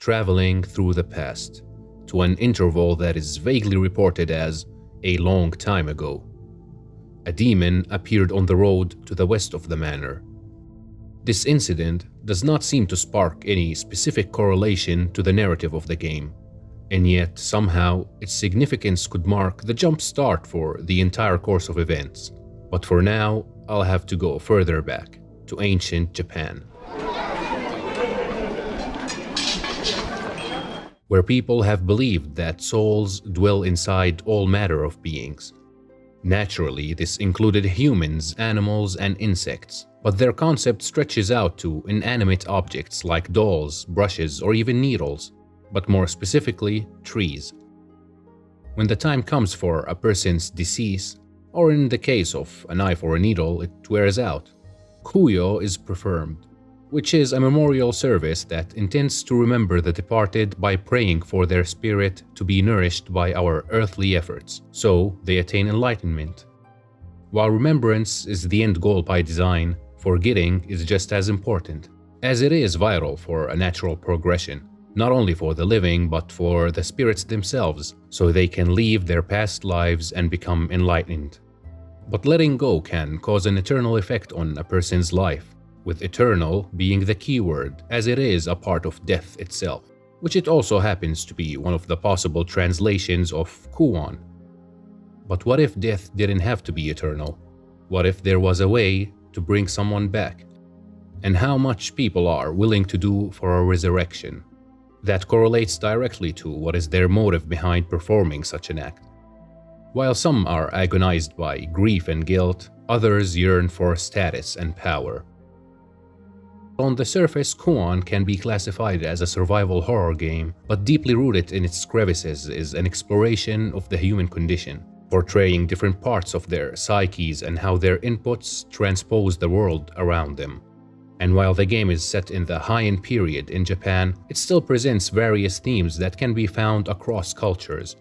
traveling through the past, to an interval that is vaguely reported as a long time ago. A demon appeared on the road to the west of the manor. This incident does not seem to spark any specific correlation to the narrative of the game, and yet somehow its significance could mark the jump start for the entire course of events. But for now, I'll have to go further back, to ancient Japan, where people have believed that souls dwell inside all manner of beings. Naturally, this included humans, animals, and insects, but their concept stretches out to inanimate objects like dolls, brushes, or even needles, but more specifically, trees. When the time comes for a person's decease, or in the case of a knife or a needle, it wears out, Kuyo is performed, which is a memorial service that intends to remember the departed by praying for their spirit to be nourished by our earthly efforts, so they attain enlightenment. While remembrance is the end goal by design, forgetting is just as important, as it is vital for a natural progression, not only for the living but for the spirits themselves, so they can leave their past lives and become enlightened. But letting go can cause an eternal effect on a person's life, with eternal being the key word, as it is a part of death itself, which it also happens to be one of the possible translations of Kuon. But what if death didn't have to be eternal? What if there was a way to bring someone back? And how much people are willing to do for a resurrection? That correlates directly to what is their motive behind performing such an act. While some are agonized by grief and guilt, others yearn for status and power. On the surface, Kuon can be classified as a survival horror game, but deeply rooted in its crevices is an exploration of the human condition, portraying different parts of their psyches and how their inputs transpose the world around them. And while the game is set in the Heian period in Japan, it still presents various themes that can be found across cultures.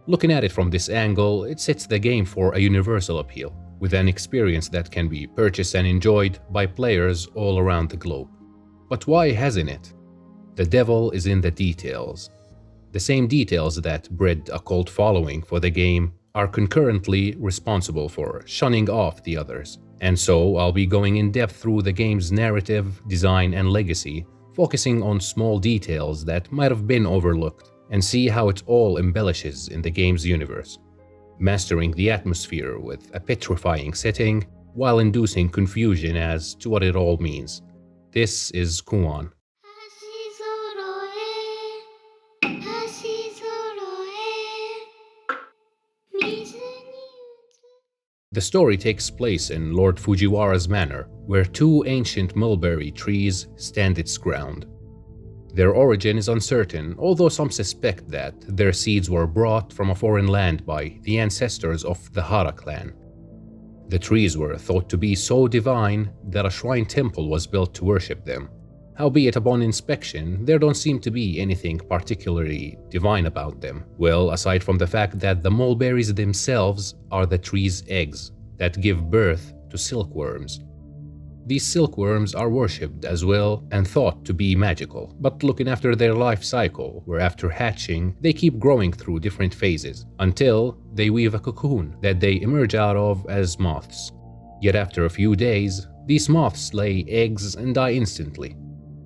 Looking at it from this angle, it sets the game for a universal appeal, with an experience that can be purchased and enjoyed by players all around the globe. But why hasn't it? The devil is in the details. The same details that bred a cult following for the game are concurrently responsible for shunning off the others. And so I'll be going in depth through the game's narrative, design, and legacy, focusing on small details that might have been overlooked, and see how it all embellishes in the game's universe, mastering the atmosphere with a petrifying setting while inducing confusion as to what it all means. This is Kuon. The story takes place in Lord Fujiwara's manor, where two ancient mulberry trees stand its ground. Their origin is uncertain, although some suspect that their seeds were brought from a foreign land by the ancestors of the Hara clan. The trees were thought to be so divine that a shrine temple was built to worship them. Howbeit upon inspection, there don't seem to be anything particularly divine about them. Well, aside from the fact that the mulberries themselves are the tree's eggs that give birth to silkworms. These silkworms are worshipped as well and thought to be magical, but looking after their life cycle, where after hatching, they keep growing through different phases until they weave a cocoon that they emerge out of as moths. Yet after a few days, these moths lay eggs and die instantly.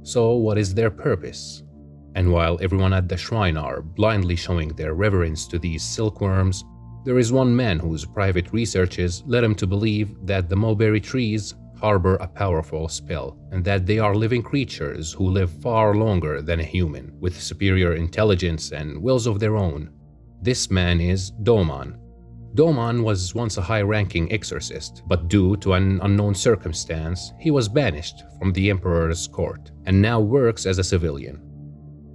So what is their purpose? And while everyone at the shrine are blindly showing their reverence to these silkworms, there is one man whose private researches led him to believe that the mulberry trees harbor a powerful spell, and that they are living creatures who live far longer than a human, with superior intelligence and wills of their own. This man is Doman. Doman was once a high-ranking exorcist, but due to an unknown circumstance, he was banished from the emperor's court, and now works as a civilian.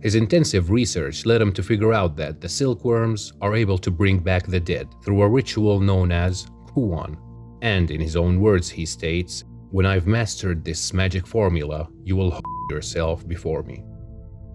His intensive research led him to figure out that the silkworms are able to bring back the dead through a ritual known as Kuon. And in his own words he states, "When I've mastered this magic formula, you will yourself before me."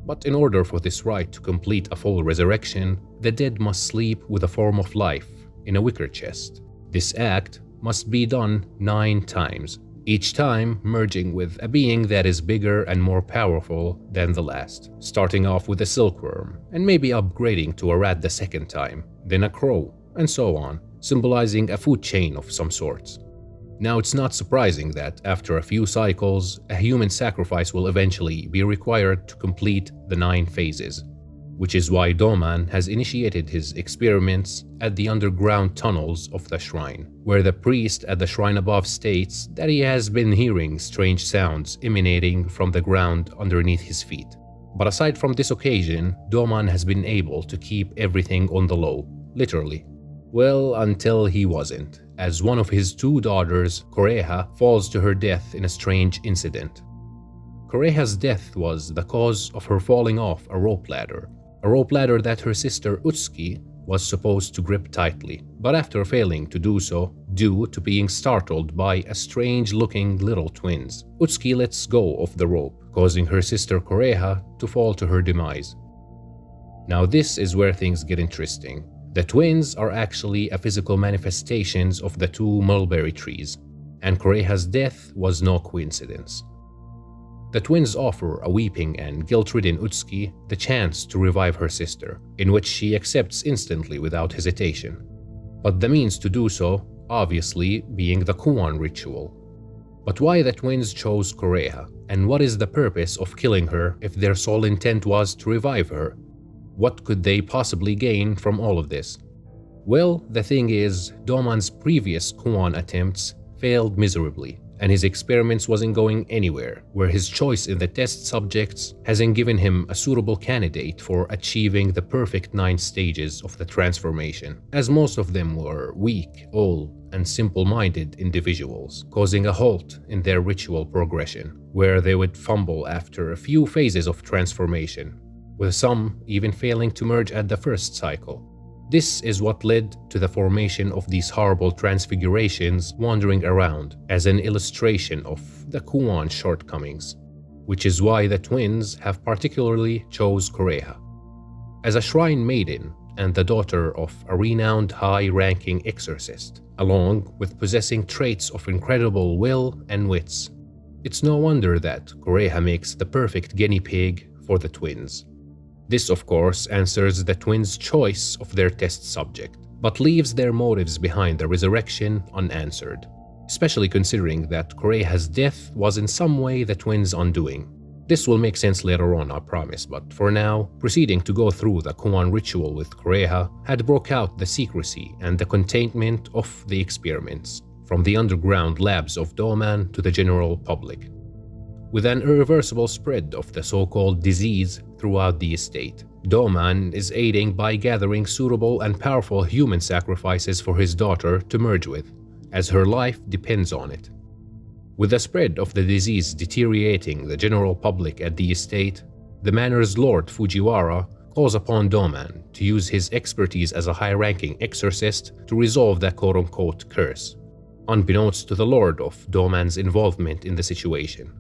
But in order for this rite to complete a full resurrection, the dead must sleep with a form of life in a wicker chest. This act must be done 9 times, each time merging with a being that is bigger and more powerful than the last, starting off with a silkworm and maybe upgrading to a rat the second time, then a crow, and so on, symbolizing a food chain of some sorts. Now, it's not surprising that after a few cycles, a human sacrifice will eventually be required to complete the 9 phases, which is why Doman has initiated his experiments at the underground tunnels of the shrine, where the priest at the shrine above states that he has been hearing strange sounds emanating from the ground underneath his feet. But aside from this occasion, Doman has been able to keep everything on the low, literally. Well, until he wasn't, as one of his 2 daughters, Koreha, falls to her death in a strange incident. Koreha's death was the cause of her falling off a rope ladder that her sister Utsuki was supposed to grip tightly, but after failing to do so due to being startled by a strange-looking little twins, Utsuki lets go of the rope, causing her sister Koreha to fall to her demise. Now this is where things get interesting. The twins are actually a physical manifestations of the 2 mulberry trees, and Koreha's death was no coincidence. The twins offer a weeping and guilt-ridden Utsuki the chance to revive her sister, in which she accepts instantly without hesitation. But the means to do so, obviously, being the Kuon ritual. But why the twins chose Koreha, and what is the purpose of killing her if their sole intent was to revive her? What could they possibly gain from all of this? Well, the thing is, Doman's previous Kuon attempts failed miserably, and his experiments wasn't going anywhere, where his choice in the test subjects hasn't given him a suitable candidate for achieving the perfect 9 stages of the transformation, as most of them were weak, old, and simple-minded individuals, causing a halt in their ritual progression, where they would fumble after a few phases of transformation, with some even failing to merge at the first cycle. This is what led to the formation of these horrible transfigurations wandering around as an illustration of the Kuon shortcomings, which is why the twins have particularly chose Koreha. As a shrine maiden and the daughter of a renowned high-ranking exorcist, along with possessing traits of incredible will and wits, it's no wonder that Koreha makes the perfect guinea pig for the twins. This, of course, answers the twins' choice of their test subject, but leaves their motives behind the resurrection unanswered, especially considering that Koreha's death was in some way the twins' undoing. This will make sense later on, I promise, but for now, proceeding to go through the Kuon ritual with Koreha had broke out the secrecy and the containment of the experiments, from the underground labs of Doman to the general public, with an irreversible spread of the so-called disease throughout the estate. Doman is aiding by gathering suitable and powerful human sacrifices for his daughter to merge with, as her life depends on it. With the spread of the disease deteriorating the general public at the estate, the manor's lord Fujiwara calls upon Doman to use his expertise as a high-ranking exorcist to resolve that quote-unquote curse, unbeknownst to the lord of Doman's involvement in the situation.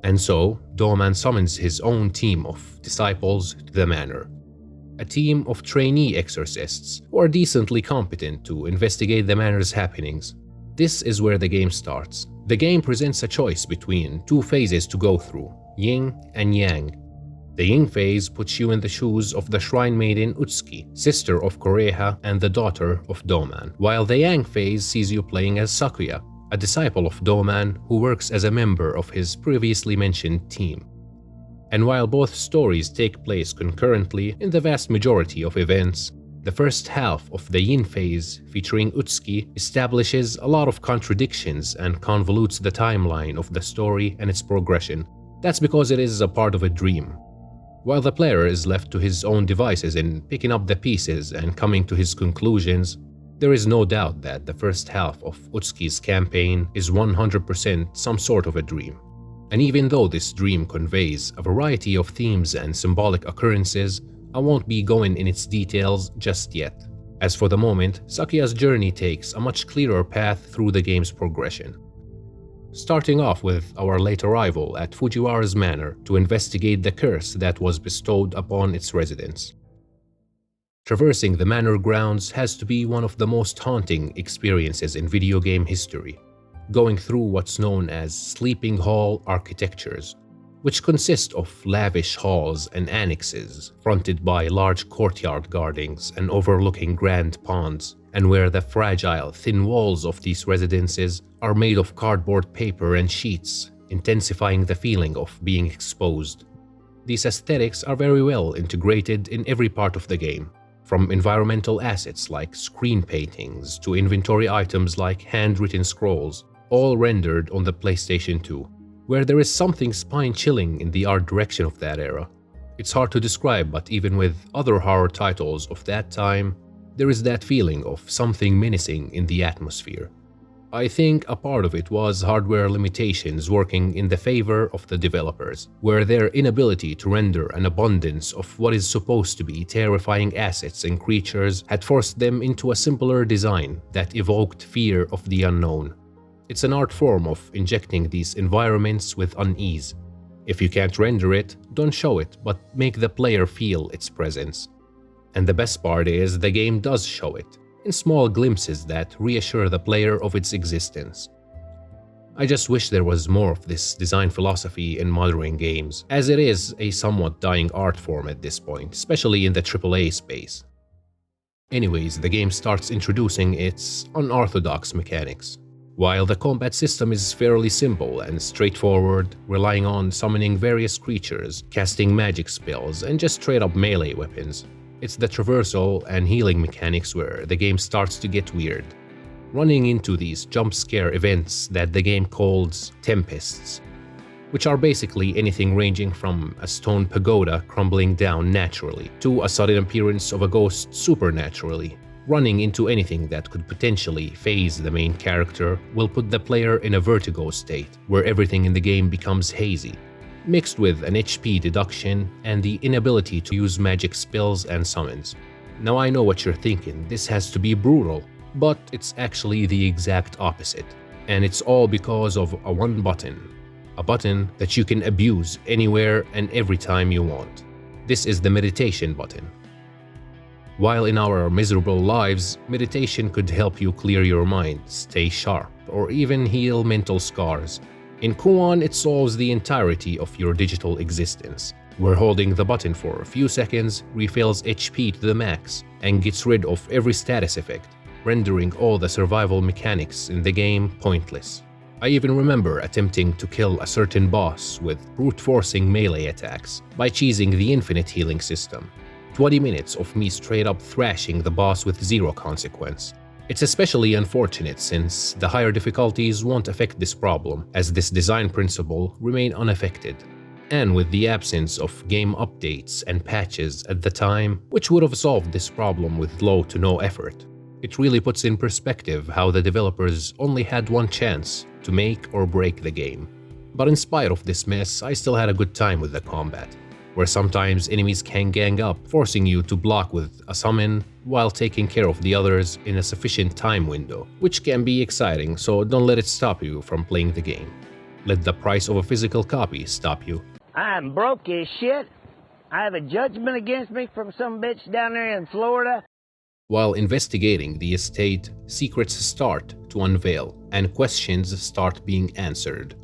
And so, Doman summons his own team of disciples to the manor, a team of trainee exorcists who are decently competent to investigate the manor's happenings. This is where the game starts. The game presents a choice between 2 phases to go through, Yin and Yang. The Yin phase puts you in the shoes of the shrine maiden Utsuki, sister of Koreha and the daughter of Doman, while the Yang phase sees you playing as Sakuya, a disciple of Doman who works as a member of his previously mentioned team. And while both stories take place concurrently in the vast majority of events, the first half of the Yin phase, featuring Utsuki, establishes a lot of contradictions and convolutes the timeline of the story and its progression. That's because it is a part of a dream. While the player is left to his own devices in picking up the pieces and coming to his conclusions, there is no doubt that the first half of Utsuki's campaign is 100% some sort of a dream. And even though this dream conveys a variety of themes and symbolic occurrences, I won't be going in its details just yet. As for the moment, Sakuya's journey takes a much clearer path through the game's progression. Starting off with our late arrival at Fujiwara's Manor to investigate the curse that was bestowed upon its residents. Traversing the manor grounds has to be one of the most haunting experiences in video game history. going through what's known as sleeping hall architectures, which consist of lavish halls and annexes fronted by large courtyard gardens and overlooking grand ponds, and where the fragile, thin walls of these residences are made of cardboard paper and sheets, intensifying the feeling of being exposed. These aesthetics are very well integrated in every part of the game, from environmental assets like screen paintings to inventory items like handwritten scrolls, all rendered on the PlayStation 2, where there is something spine-chilling in the art direction of that era. It's hard to describe, but even with other horror titles of that time, there is that feeling of something menacing in the atmosphere. I think a part of it was hardware limitations working in the favor of the developers, where their inability to render an abundance of what is supposed to be terrifying assets and creatures had forced them into a simpler design that evoked fear of the unknown. It's an art form of injecting these environments with unease. If you can't render it, don't show it, but make the player feel its presence. And the best part is the game does show it, in small glimpses that reassure the player of its existence. I just wish there was more of this design philosophy in modern games, as it is a somewhat dying art form at this point, especially in the AAA space. Anyways, the game starts introducing its unorthodox mechanics. While the combat system is fairly simple and straightforward, relying on summoning various creatures, casting magic spells, and just straight-up melee weapons, it's the traversal and healing mechanics where the game starts to get weird, running into these jump scare events that the game calls tempests, which are basically anything ranging from a stone pagoda crumbling down naturally to a sudden appearance of a ghost supernaturally. Running into anything that could potentially phase the main character will put the player in a vertigo state where everything in the game becomes hazy, mixed with an HP deduction and the inability to use magic spells and summons. Now I know what you're thinking, this has to be brutal, but it's actually the exact opposite. And it's all because of a one button. A button that you can abuse anywhere and every time you want. This is the meditation button. While in our miserable lives, meditation could help you clear your mind, stay sharp, or even heal mental scars, in Kuon it solves the entirety of your digital existence, where holding the button for a few seconds refills HP to the max and gets rid of every status effect, rendering all the survival mechanics in the game pointless. I even remember attempting to kill a certain boss with brute-forcing melee attacks by cheesing the infinite healing system. 20 minutes of me straight up thrashing the boss with zero consequence. It's especially unfortunate since the higher difficulties won't affect this problem, as this design principle remain unaffected. And with the absence of game updates and patches at the time, which would have solved this problem with low to no effort, it really puts in perspective how the developers only had one chance to make or break the game. But in spite of this mess, I still had a good time with the combat, where sometimes enemies can gang up, forcing you to block with a summon while taking care of the others in a sufficient time window, which can be exciting, so don't let it stop you from playing the game. Let the price of a physical copy stop you. I'm broke as shit. I have a judgment against me from some bitch down there in Florida. While investigating the estate, secrets start to unveil and questions start being answered.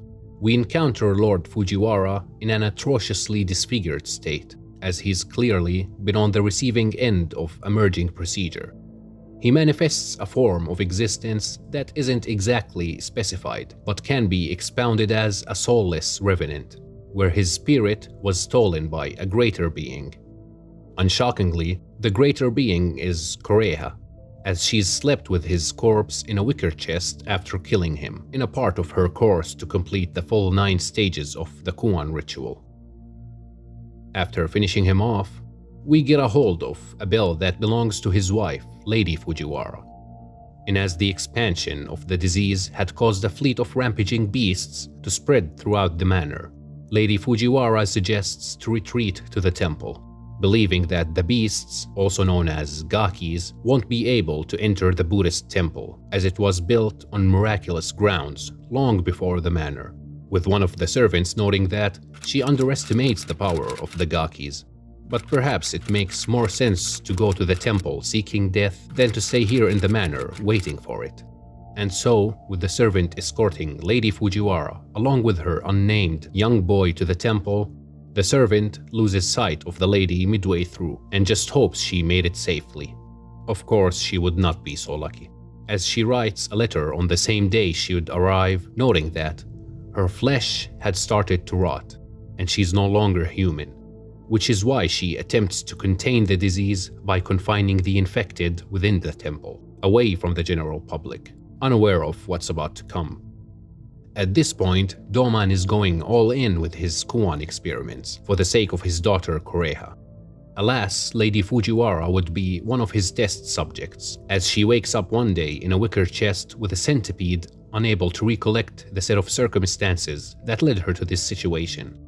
We encounter Lord Fujiwara in an atrociously disfigured state, as he's clearly been on the receiving end of a merging procedure. He manifests a form of existence that isn't exactly specified, but can be expounded as a soulless revenant, where his spirit was stolen by a greater being. Unshockingly, the greater being is Koreha, as she's slept with his corpse in a wicker chest after killing him, in a part of her course to complete the full 9 stages of the Kuon ritual. After finishing him off, we get a hold of a bell that belongs to his wife, Lady Fujiwara. And as the expansion of the disease had caused a fleet of rampaging beasts to spread throughout the manor, Lady Fujiwara suggests to retreat to the temple, believing that the beasts, also known as gakis, won't be able to enter the Buddhist temple, as it was built on miraculous grounds long before the manor, with one of the servants noting that she underestimates the power of the gakis. But perhaps it makes more sense to go to the temple seeking death than to stay here in the manor waiting for it. And so, with the servant escorting Lady Fujiwara along with her unnamed young boy to the temple, the servant loses sight of the lady midway through and just hopes she made it safely. Of course, she would not be so lucky, as she writes a letter on the same day she would arrive, noting that her flesh had started to rot and she's no longer human, which is why she attempts to contain the disease by confining the infected within the temple, away from the general public, unaware of what's about to come. At this point, Doman is going all in with his Kuon experiments for the sake of his daughter Kureha. Alas, Lady Fujiwara would be one of his test subjects, as she wakes up one day in a wicker chest with a centipede, unable to recollect the set of circumstances that led her to this situation.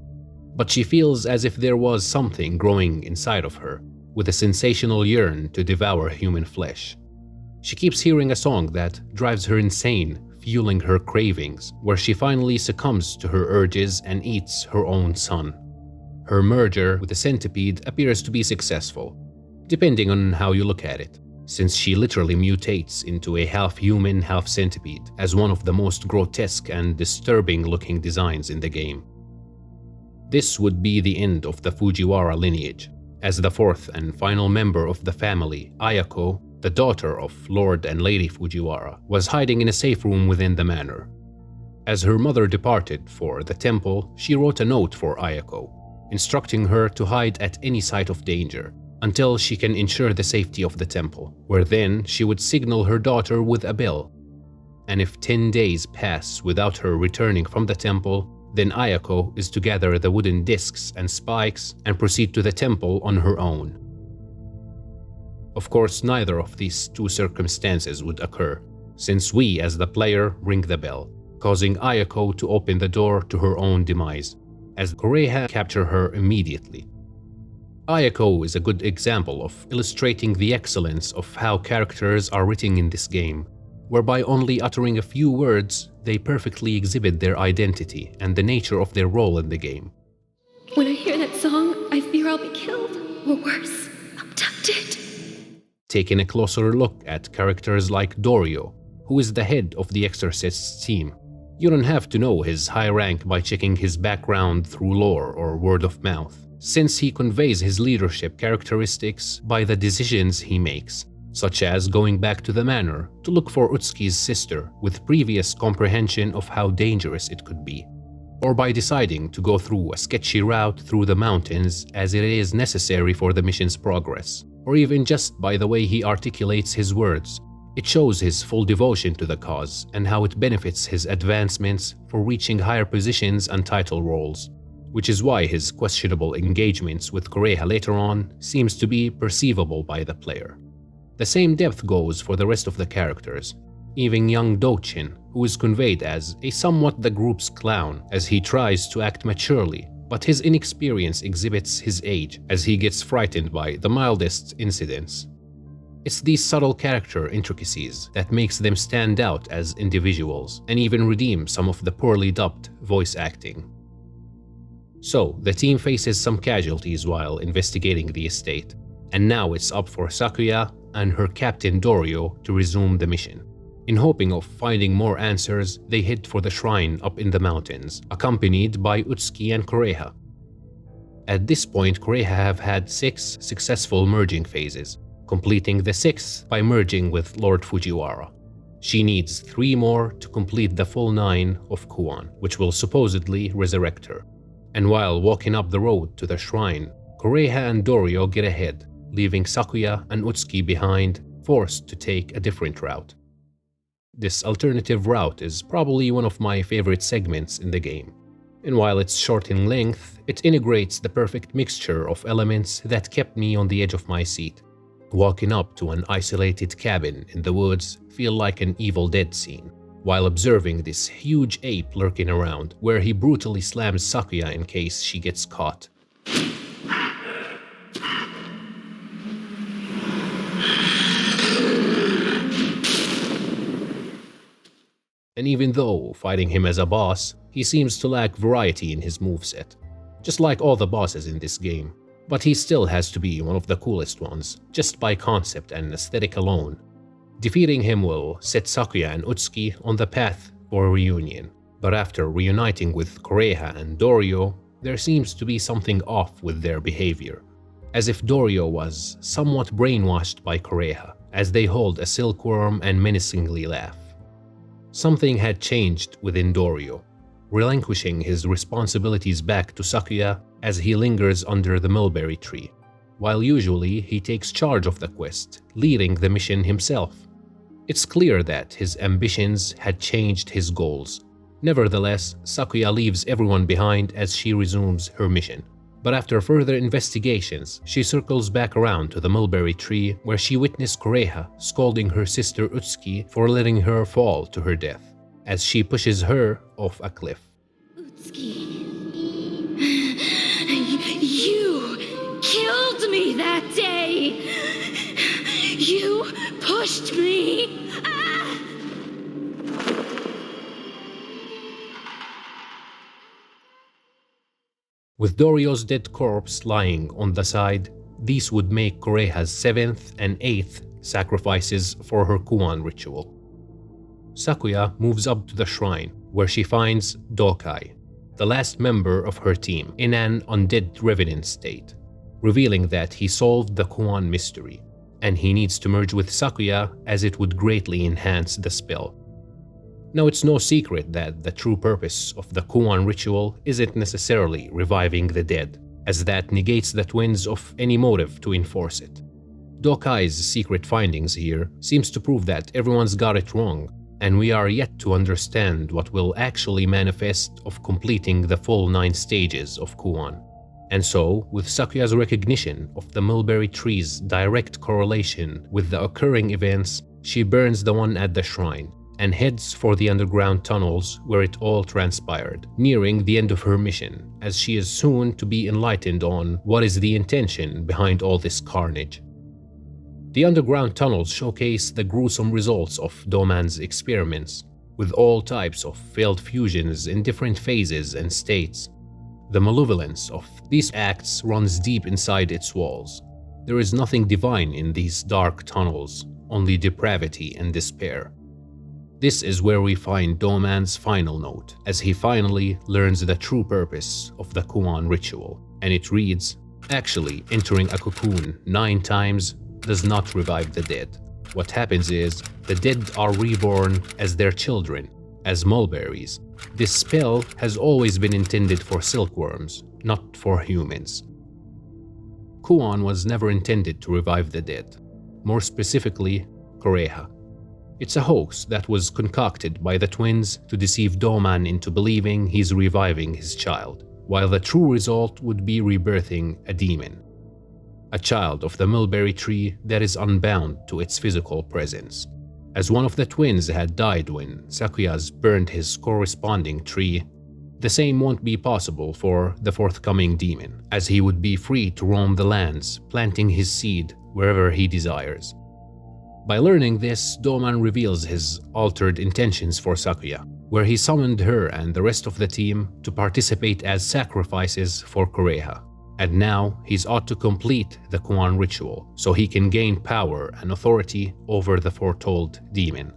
But she feels as if there was something growing inside of her, with a sensational yearn to devour human flesh. She keeps hearing a song that drives her insane, fueling her cravings, where she finally succumbs to her urges and eats her own son. Her merger with the centipede appears to be successful, depending on how you look at it, since she literally mutates into a half-human, half-centipede as one of the most grotesque and disturbing-looking designs in the game. This would be the end of the Fujiwara lineage, as the fourth and final member of the family, Ayako, the daughter of Lord and Lady Fujiwara, was hiding in a safe room within the manor. As her mother departed for the temple, she wrote a note for Ayako, instructing her to hide at any site of danger until she can ensure the safety of the temple, where then she would signal her daughter with a bell. And if 10 days pass without her returning from the temple, then Ayako is to gather the wooden discs and spikes and proceed to the temple on her own. Of course, neither of these two circumstances would occur, since we as the player ring the bell, causing Ayako to open the door to her own demise, as Kureha capture her immediately. Ayako is a good example of illustrating the excellence of how characters are written in this game, whereby only uttering a few words, they perfectly exhibit their identity and the nature of their role in the game. When I hear that song, I fear I'll be killed, or worse, abducted. Taking a closer look at characters like Dorio, who is the head of the Exorcist's team, you don't have to know his high rank by checking his background through lore or word of mouth, since he conveys his leadership characteristics by the decisions he makes, such as going back to the manor to look for Utsuki's sister with previous comprehension of how dangerous it could be, or by deciding to go through a sketchy route through the mountains as it is necessary for the mission's progress, or even just by the way he articulates his words. It shows his full devotion to the cause and how it benefits his advancements for reaching higher positions and title roles, which is why his questionable engagements with Kureha later on seems to be perceivable by the player. The same depth goes for the rest of the characters, even young Dochin, who is conveyed as a somewhat the group's clown as he tries to act maturely, but his inexperience exhibits his age as he gets frightened by the mildest incidents. It's these subtle character intricacies that makes them stand out as individuals and even redeem some of the poorly dubbed voice acting. So, the team faces some casualties while investigating the estate, and now it's up for Sakuya and her captain Dorio to resume the mission. In hoping of finding more answers, they head for the shrine up in the mountains, accompanied by Utsuki and Kureha. At this point, Kureha have had 6 successful merging phases, completing the 6th by merging with Lord Fujiwara. She needs 3 more to complete the full 9 of Kuon, which will supposedly resurrect her. And while walking up the road to the shrine, Kureha and Dorio get ahead, leaving Sakuya and Utsuki behind, forced to take a different route. This alternative route is probably one of my favorite segments in the game, and while it's short in length, it integrates the perfect mixture of elements that kept me on the edge of my seat. Walking up to an isolated cabin in the woods feel like an Evil Dead scene, while observing this huge ape lurking around, where he brutally slams Sakuya in case she gets caught. And even though fighting him as a boss, he seems to lack variety in his moveset, just like all the bosses in this game. But he still has to be one of the coolest ones, just by concept and aesthetic alone. Defeating him will set Sakuya and Utsuki on the path for a reunion, but after reuniting with Kureha and Doryo, there seems to be something off with their behavior, as if Doryo was somewhat brainwashed by Kureha, as they hold a silkworm and menacingly laugh. Something had changed within Doryo, relinquishing his responsibilities back to Sakuya as he lingers under the mulberry tree, while usually he takes charge of the quest, leading the mission himself. It's clear that his ambitions had changed his goals. Nevertheless, Sakuya leaves everyone behind as she resumes her mission. But after further investigations, she circles back around to the mulberry tree where she witnessed Kureha scolding her sister Utsuki for letting her fall to her death, as she pushes her off a cliff. Utsuki, you killed me that day! You pushed me! Ah! With Doryo's dead corpse lying on the side, these would make Kureha's 7th and 8th sacrifices for her Kuon ritual. Sakuya moves up to the shrine, where she finds Dokai, the last member of her team, in an undead revenant state, revealing that he solved the Kuon mystery, and he needs to merge with Sakuya as it would greatly enhance the spell. Now, it's no secret that the true purpose of the Kuon ritual isn't necessarily reviving the dead, as that negates the twins of any motive to enforce it. Dokai's secret findings here seems to prove that everyone's got it wrong, and we are yet to understand what will actually manifest of completing the full 9 stages of Kuon. And so, with Sakuya's recognition of the mulberry tree's direct correlation with the occurring events, she burns the one at the shrine and heads for the underground tunnels where it all transpired, nearing the end of her mission, as she is soon to be enlightened on what is the intention behind all this carnage. The underground tunnels showcase the gruesome results of Doman's experiments, with all types of failed fusions in different phases and states. The malevolence of these acts runs deep inside its walls. There is nothing divine in these dark tunnels, only depravity and despair. This is where we find Doman's final note, as he finally learns the true purpose of the Kuon ritual, and it reads, "Actually, entering a cocoon 9 times does not revive the dead. What happens is, the dead are reborn as their children, as mulberries. This spell has always been intended for silkworms, not for humans." Kuon was never intended to revive the dead, more specifically, Kureha. It's a hoax that was concocted by the twins to deceive Doman into believing he's reviving his child, while the true result would be rebirthing a demon. A child of the mulberry tree that is unbound to its physical presence. As one of the twins had died when Sakuya's burned his corresponding tree, the same won't be possible for the forthcoming demon, as he would be free to roam the lands, planting his seed wherever he desires. By learning this, Doman reveals his altered intentions for Sakuya, where he summoned her and the rest of the team to participate as sacrifices for Kureha. And now he's ought to complete the Kuon ritual so he can gain power and authority over the foretold demon.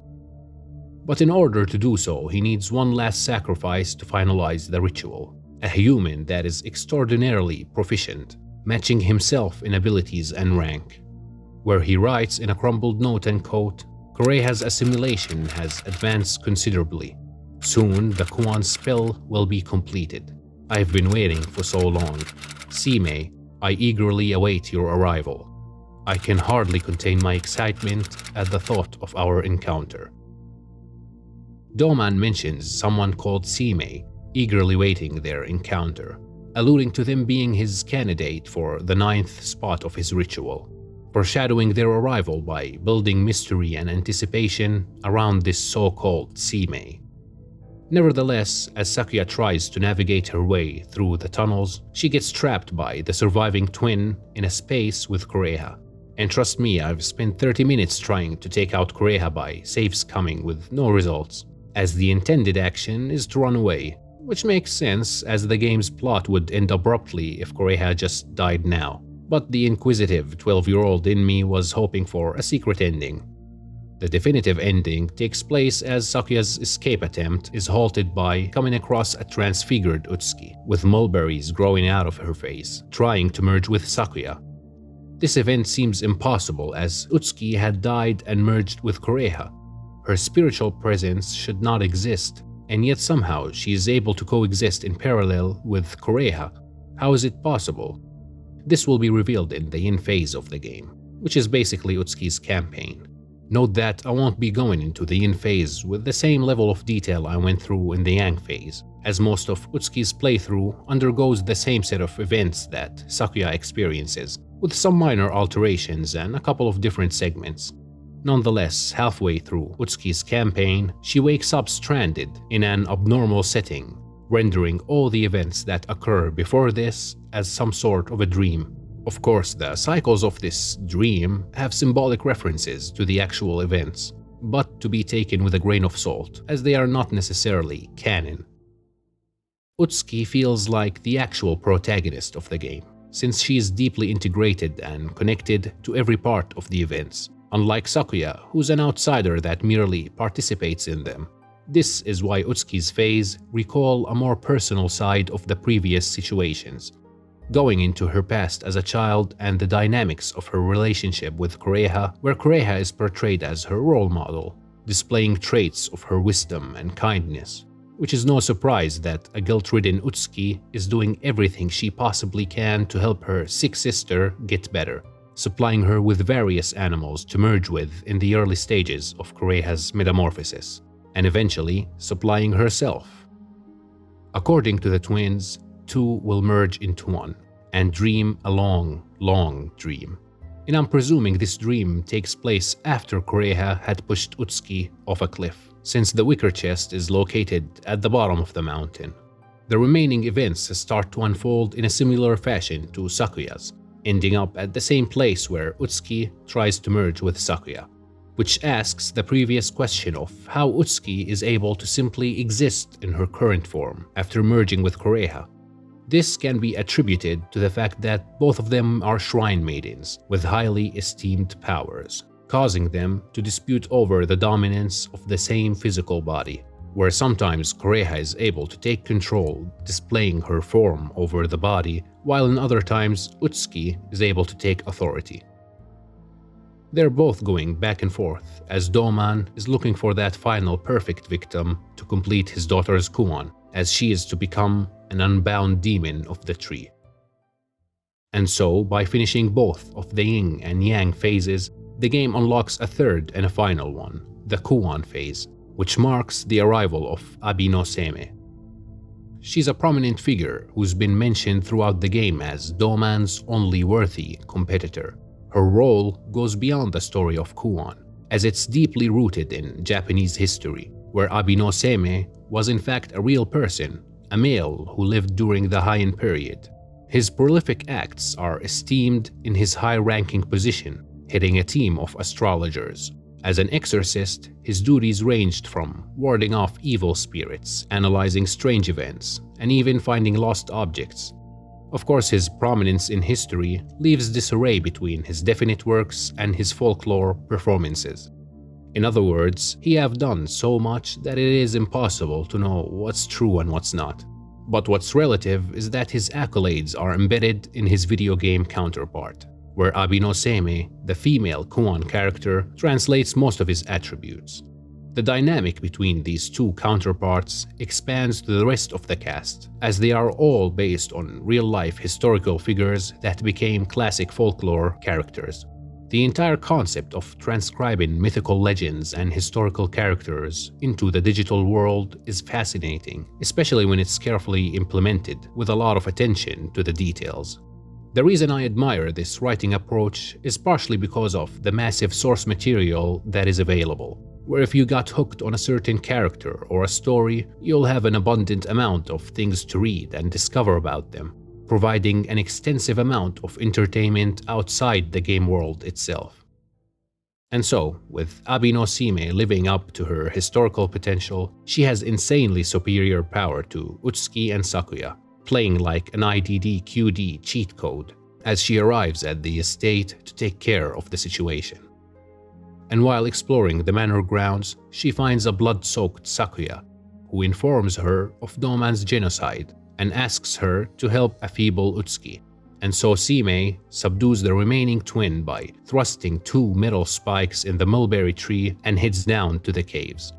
But in order to do so, he needs one last sacrifice to finalize the ritual, a human that is extraordinarily proficient, matching himself in abilities and rank. Where he writes in a crumpled note and quote, "Kureha's assimilation has advanced considerably. Soon the Kuon spell will be completed. I've been waiting for so long. Seimei, I eagerly await your arrival. I can hardly contain my excitement at the thought of our encounter." Doman mentions someone called Seimei eagerly waiting their encounter, alluding to them being his candidate for the 9th spot of his ritual, foreshadowing their arrival by building mystery and anticipation around this so-called Seimei. Nevertheless, as Sakuya tries to navigate her way through the tunnels, she gets trapped by the surviving twin in a space with Kureha. And trust me, I've spent 30 minutes trying to take out Kureha by safe scumming with no results, as the intended action is to run away, which makes sense as the game's plot would end abruptly if Kureha just died now. But the inquisitive 12-year-old in me was hoping for a secret ending. The definitive ending takes place as Sakuya's escape attempt is halted by coming across a transfigured Utsuki, with mulberries growing out of her face, trying to merge with Sakuya. This event seems impossible as Utsuki had died and merged with Kureha. Her spiritual presence should not exist, and yet somehow she is able to coexist in parallel with Kureha. How is it possible? This will be revealed in the yin phase of the game, which is basically Utsuki's campaign. Note that I won't be going into the yin phase with the same level of detail I went through in the yang phase, as most of Utsuki's playthrough undergoes the same set of events that Sakuya experiences, with some minor alterations and a couple of different segments. Nonetheless, halfway through Utsuki's campaign, she wakes up stranded in an abnormal setting, rendering all the events that occur before this as some sort of a dream. Of course, the cycles of this dream have symbolic references to the actual events, but to be taken with a grain of salt, as they are not necessarily canon. Utsuki feels like the actual protagonist of the game, since she is deeply integrated and connected to every part of the events, unlike Sakuya, who's an outsider that merely participates in them. This is why Utsuki's phase recall a more personal side of the previous situations, going into her past as a child and the dynamics of her relationship with Kureha, where Kureha is portrayed as her role model, displaying traits of her wisdom and kindness, which is no surprise that a guilt-ridden Utsuki is doing everything she possibly can to help her sick sister get better, supplying her with various animals to merge with in the early stages of Kureha's metamorphosis, and eventually supplying herself. According to the twins, two will merge into one and dream a long, long dream. And I'm presuming this dream takes place after Kureha had pushed Utsuki off a cliff, since the wicker chest is located at the bottom of the mountain. The remaining events start to unfold in a similar fashion to Sakuya's, ending up at the same place where Utsuki tries to merge with Sakuya, which asks the previous question of how Utsuki is able to simply exist in her current form after merging with Kureha. This can be attributed to the fact that both of them are shrine maidens with highly esteemed powers, causing them to dispute over the dominance of the same physical body, where sometimes Kureha is able to take control, displaying her form over the body, while in other times Utsuki is able to take authority. They're both going back and forth as Doman is looking for that final perfect victim to complete his daughter's Kuon, as she is to become an unbound demon of the tree. And so, by finishing both of the yin and yang phases, the game unlocks a third and a final one, the Kuon phase, which marks the arrival of Abi no Seimei. She's a prominent figure who's been mentioned throughout the game as Doman's only worthy competitor. Her role goes beyond the story of Kuon, as it's deeply rooted in Japanese history, where Abi no Seimei was in fact a real person, a male who lived during the Heian period. His prolific acts are esteemed in his high-ranking position, heading a team of astrologers. As an exorcist, his duties ranged from warding off evil spirits, analyzing strange events, and even finding lost objects. Of course, his prominence in history leaves disarray between his definite works and his folklore performances. In other words, he have done so much that it is impossible to know what's true and what's not. But what's relative is that his accolades are embedded in his video game counterpart, where Abi no Seimei, the female Kuon character, translates most of his attributes. The dynamic between these two counterparts expands to the rest of the cast, as they are all based on real-life historical figures that became classic folklore characters. The entire concept of transcribing mythical legends and historical characters into the digital world is fascinating, especially when it's carefully implemented with a lot of attention to the details. The reason I admire this writing approach is partially because of the massive source material that is available, where if you got hooked on a certain character or a story, you'll have an abundant amount of things to read and discover about them, providing an extensive amount of entertainment outside the game world itself. And so, with Abi no Seimei living up to her historical potential, she has insanely superior power to Utsuki and Sakuya, playing like an IDD-QD cheat code as she arrives at the estate to take care of the situation. And while exploring the manor grounds, she finds a blood-soaked Sakuya, who informs her of Doman's genocide and asks her to help a feeble Utsuki. And so Seimei subdues the remaining twin by thrusting 2 metal spikes in the mulberry tree and heads down to the caves,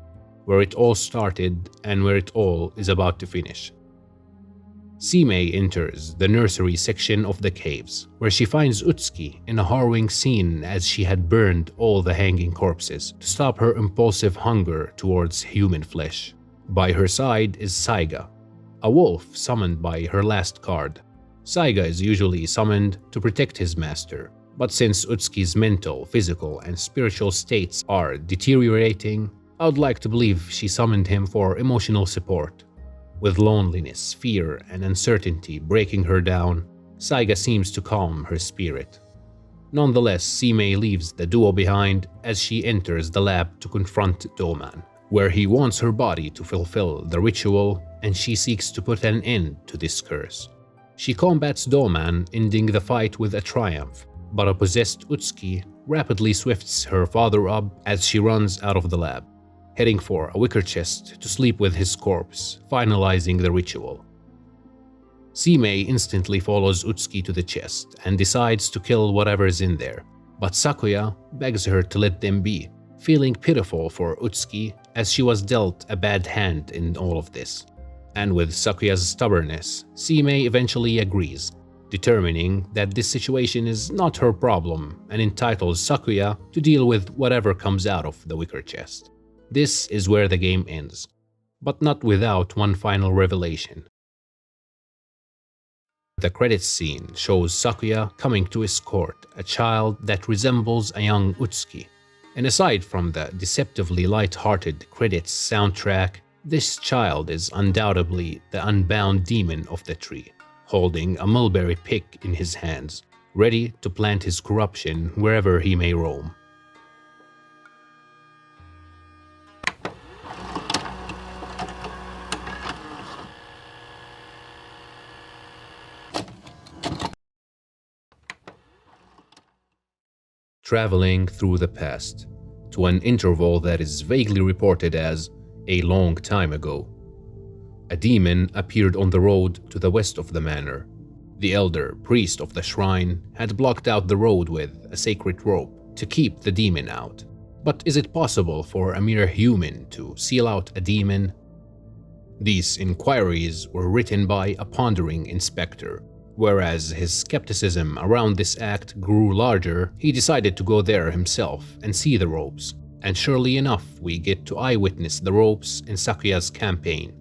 where it all started and where it all is about to finish. Seimei enters the nursery section of the caves, where she finds Utsuki in a harrowing scene as she had burned all the hanging corpses to stop her impulsive hunger towards human flesh. By her side is Saiga, a wolf summoned by her last card. Saiga is usually summoned to protect his master, but since Utsuki's mental, physical, and spiritual states are deteriorating, I would like to believe she summoned him for emotional support. With loneliness, fear, and uncertainty breaking her down, Saiga seems to calm her spirit. Nonetheless, Seimei leaves the duo behind as she enters the lab to confront Doman, where he wants her body to fulfill the ritual, and she seeks to put an end to this curse. She combats Doman, ending the fight with a triumph, but a possessed Utsuki rapidly swifts her father up as she runs out of the lab, heading for a wicker chest to sleep with his corpse, finalizing the ritual. Seimei instantly follows Utsuki to the chest and decides to kill whatever's in there, but Sakuya begs her to let them be, feeling pitiful for Utsuki as she was dealt a bad hand in all of this. And with Sakuya's stubbornness, Seimei eventually agrees, determining that this situation is not her problem and entitles Sakuya to deal with whatever comes out of the wicker chest. This is where the game ends, but not without one final revelation. The credits scene shows Sakuya coming to escort a child that resembles a young Utsuki. And aside from the deceptively light-hearted credits soundtrack, this child is undoubtedly the unbound demon of the tree, holding a mulberry pick in his hands, ready to plant his corruption wherever he may roam. Traveling through the past, to an interval that is vaguely reported as a long time ago. A demon appeared on the road to the west of the manor. The elder priest of the shrine had blocked out the road with a sacred rope to keep the demon out. But is it possible for a mere human to seal out a demon? These inquiries were written by a pondering inspector. Whereas his skepticism around this act grew larger, he decided to go there himself and see the ropes. And surely enough, we get to eyewitness the ropes in Sakuya's campaign.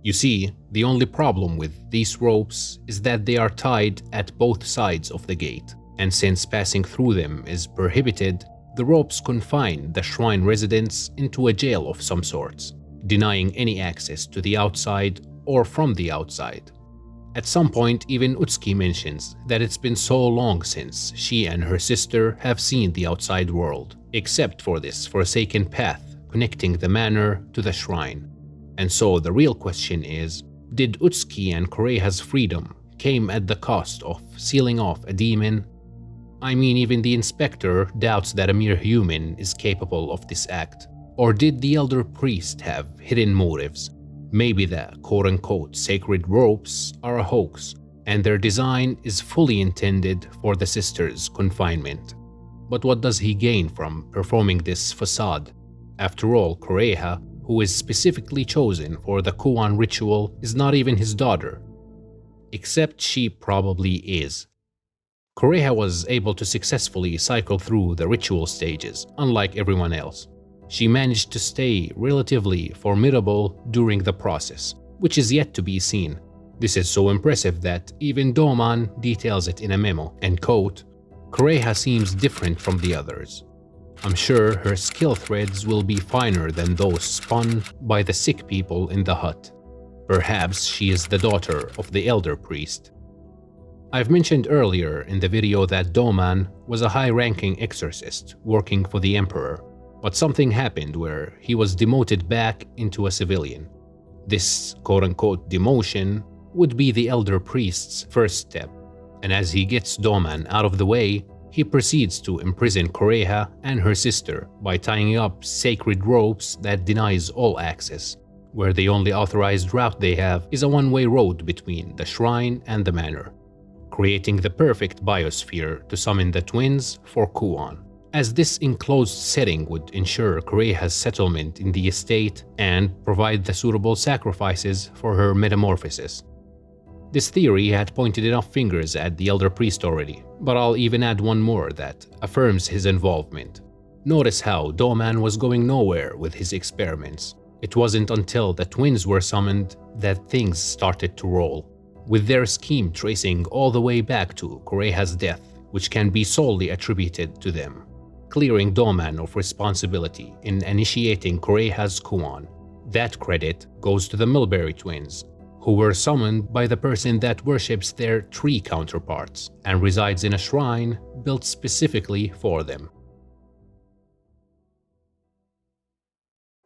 You see, the only problem with these ropes is that they are tied at both sides of the gate, and since passing through them is prohibited, the ropes confine the shrine residents into a jail of some sorts, denying any access to the outside or from the outside. At some point, even Utsuki mentions that it's been so long since she and her sister have seen the outside world, except for this forsaken path connecting the manor to the shrine. And so the real question is, did Utsuki and Kureha's freedom came at the cost of sealing off a demon? I mean, even the inspector doubts that a mere human is capable of this act. Or did the elder priest have hidden motives? Maybe the quote-unquote sacred ropes are a hoax, and their design is fully intended for the sister's confinement. But what does he gain from performing this facade? After all, Kureha, who is specifically chosen for the Kuon ritual, is not even his daughter. Except she probably is. Kureha was able to successfully cycle through the ritual stages, unlike everyone else. She managed to stay relatively formidable during the process, which is yet to be seen. This is so impressive that even Doman details it in a memo, and quote, "Kureha seems different from the others. I'm sure her skill threads will be finer than those spun by the sick people in the hut. Perhaps she is the daughter of the elder priest." I've mentioned earlier in the video that Doman was a high-ranking exorcist working for the emperor. But something happened where he was demoted back into a civilian. This quote-unquote demotion would be the elder priest's first step, and as he gets Doman out of the way, He proceeds to imprison Kureha and her sister by tying up sacred ropes that denies all access, where the only authorized route they have is a one-way road between the shrine and the manor, creating the perfect biosphere to summon the twins for Kuon, as this enclosed setting would ensure Kureha's settlement in the estate and provide the suitable sacrifices for her metamorphosis. This theory had pointed enough fingers at the Elder Priest already, but I'll even add one more that affirms his involvement. Notice how Doman was going nowhere with his experiments. It wasn't until the twins were summoned that things started to roll, with their scheme tracing all the way back to Kureha's death, which can be solely attributed to them, clearing Doman of responsibility in initiating Kureha's Kuon. That credit goes to the Mulberry twins, who were summoned by the person that worships their tree counterparts and resides in a shrine built specifically for them.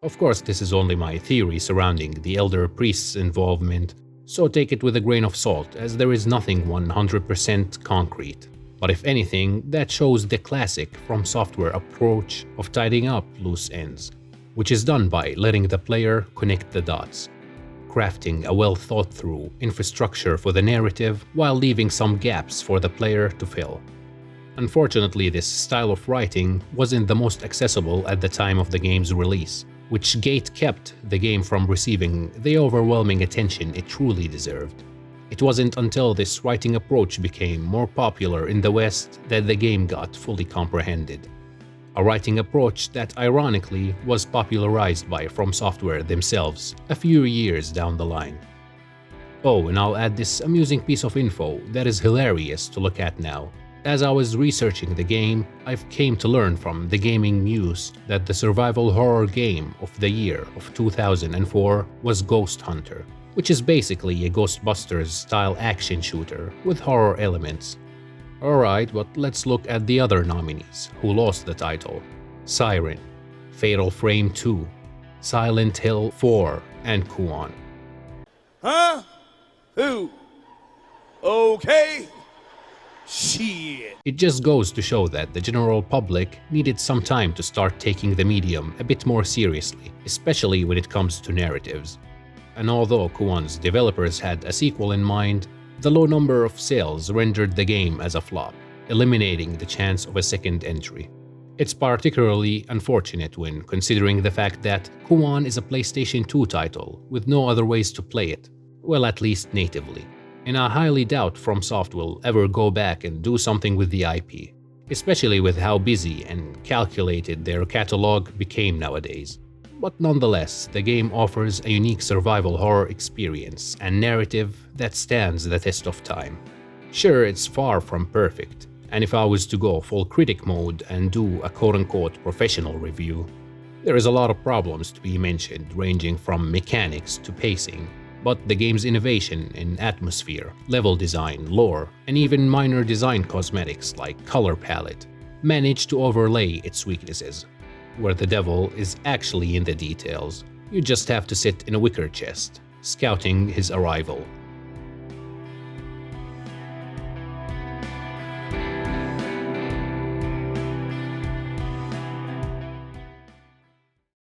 Of course, this is only my theory surrounding the Elder Priest's involvement, so take it with a grain of salt, as there is nothing 100% concrete. But if anything, that shows the classic FromSoftware approach of tidying up loose ends, which is done by letting the player connect the dots, crafting a well-thought-through infrastructure for the narrative while leaving some gaps for the player to fill. Unfortunately, this style of writing wasn't the most accessible at the time of the game's release, which gate-kept the game from receiving the overwhelming attention it truly deserved. It wasn't until this writing approach became more popular in the West that the game got fully comprehended. A writing approach that ironically was popularized by FromSoftware themselves a few years down the line. Oh, and I'll add this amusing piece of info that is hilarious to look at now. As I was researching the game, I've came to learn from the Gaming News that the survival horror game of the year of 2004 was Ghost Hunter, which is basically a Ghostbusters-style action shooter with horror elements. Alright, but let's look at the other nominees who lost the title: Siren, Fatal Frame 2, Silent Hill 4, and Kuon. Huh? Who? Okay. Shit. It just goes to show that the general public needed some time to start taking the medium a bit more seriously, especially when it comes to narratives. And although Kuon's developers had a sequel in mind, the low number of sales rendered the game as a flop, eliminating the chance of a second entry. It's particularly unfortunate when considering the fact that Kuon is a PlayStation 2 title with no other ways to play it, well, at least natively. And I highly doubt FromSoft will ever go back and do something with the IP, especially with how busy and calculated their catalog became nowadays. But nonetheless, the game offers a unique survival horror experience and narrative that stands the test of time. Sure, it's far from perfect, and if I was to go full critic mode and do a quote-unquote professional review, there is a lot of problems to be mentioned, ranging from mechanics to pacing. But the game's innovation in atmosphere, level design, lore, and even minor design cosmetics like color palette managed to overlay its weaknesses, where the devil is actually in the details. You just have to sit in a wicker chest, scouting his arrival.